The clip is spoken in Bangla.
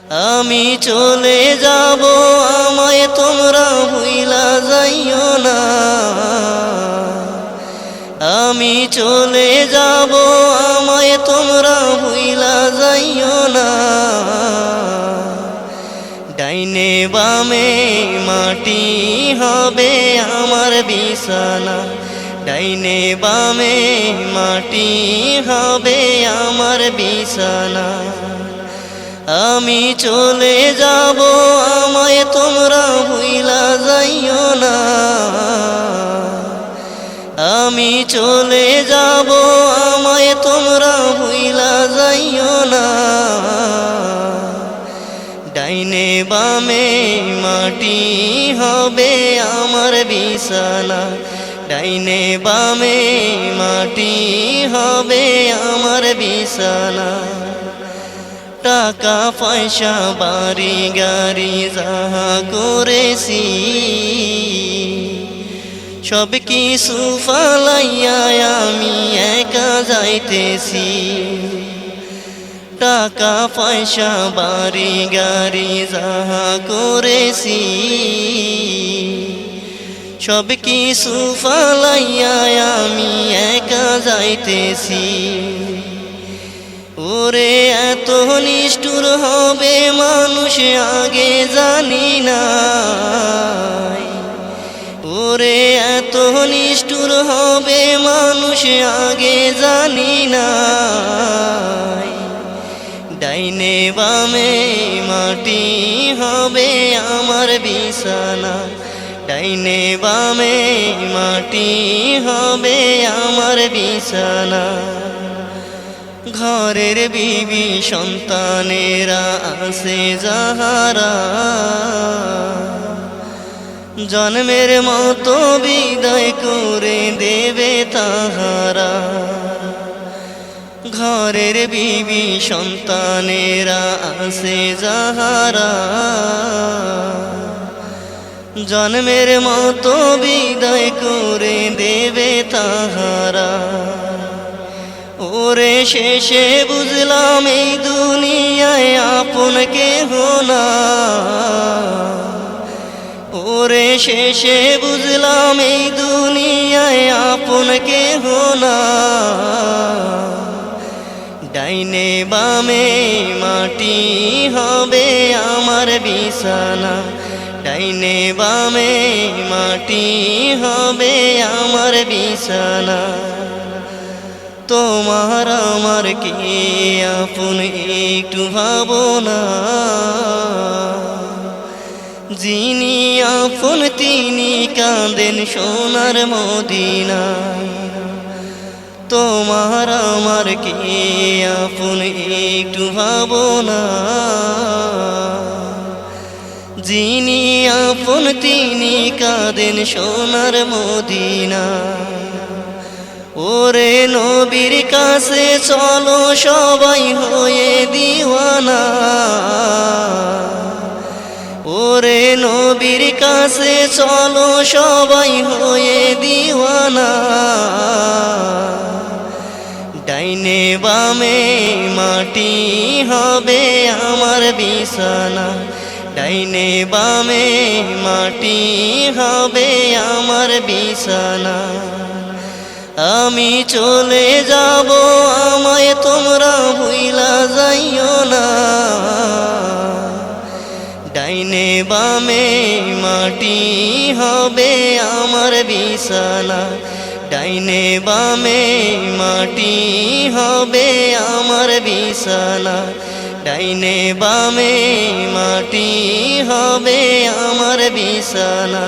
আমি চলে যাব আমায় তোমরা ভুইলা যাইও না। আমি চলে যাব আমায় তোমরা ভুইলা যাইও না। ডাইনে বামে মাটি হবে আমার বিছানা, ডাইনে বামে মাটি হবে আমার বিছানা। আমি চলে যাব আমায় তোমরা ভুইলা যাইও না। আমি চলে যাব আমায় তোমরা ভুইলা যাইও না। ডাইনে বামে মাটি হবে আমার বিছানা, ডাইনে বামে মাটি হবে আমার বিছানা। টাকা পয়সা বাড়ি গাড়ি যাহা করেছি সব কিছু ফালাইয়া আমি একা যাইতেছি। টাকা পয়সা বাড়ি গাড়ি যাহা করেছি সব কিছু ফালাইয়া আমি একা যাইতেছি। ওরে এত নিষ্ঠুর হবে মানুষ আগে জানি না। ওরে এত নিষ্ঠুর হবে মানুষ আগে জানি না। ডাইনে বামে মাটি হবে আমার বিছানা, ডাইনে বামে মাটি হবে আমার বিছানা। ঘরের বিবি সন্তানেরা আছে যাহারা জন্মের মতো বিদায় করে দেবে তাহারা। ঘরের বিবি সন্তানেরা আছে যাহারা জন্মের মতো বিদায় করে দেবে তাহারা। ওরে শেষে বুঝলাম এই দুনিয়ায় আপন কেহ না। ওরে শেষে বুঝলাম এই দুনিয়ায় আপন কেহ না। ডাইনে বামে মাটি হবে আমার বিছানা, ডাইনে বামে মাটি হবে আমার বিছানা। তোমার আমার কি আপন একটু ভাবনা, যিনি আপন তিনি কাঁদেন সোনার মদিনা। তোমার আমার কি আপন একটু ভাবনা, যিনি আপন তিনি কাঁদেন সোনার মদিনা। ওরে নবীর কাছে চলো সবাই হয়ে দিওয়ানা। ওরে নবীর কাছে চলো সবাই হয়ে দিওয়ানা। ডাইনে বামে মাটি হবে আমার বিছানা, ডাইনে বামে মাটি হবে আমার বিছানা। আমি চলে যাব আমায় তোমরা ভুইলা যাইও না। ডাইনে বামে মাটি হবে আমার বিছানা, ডাইনে বামে মাটি হবে আমার বিছানা, ডাইনে বামে মাটি হবে আমার বিছানা।